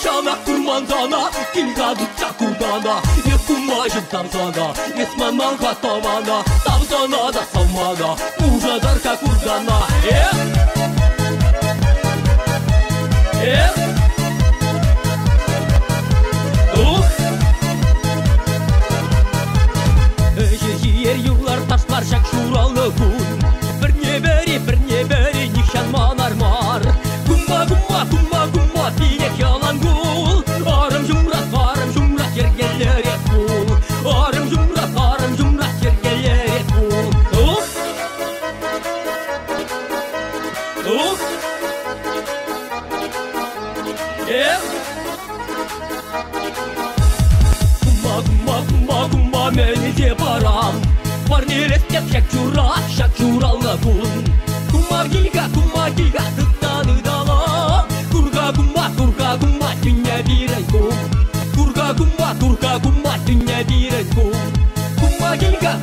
Чана курманзана, килгаду чакудана, не кумажым тамзана, не сманман хатавана, тамзана да самана, мужадар как ургана. Жер юлар ташлар жак шуралы күн, бірне бері нишан армар. Гумма, гумма, гумма, гумма, тиек ялан гул. Арым жұмрат, ергелер ет гул. Арым жұмрат, ергелер ет гул. Гумма, гумма, гумма, мені де барам. Парнелес деп шак журалы күн. Гумма гилга, тыттаны дала. Гурга гумма, дүния бирен күн. Гурга гумма, дүния бирен күн. Гумма гилга,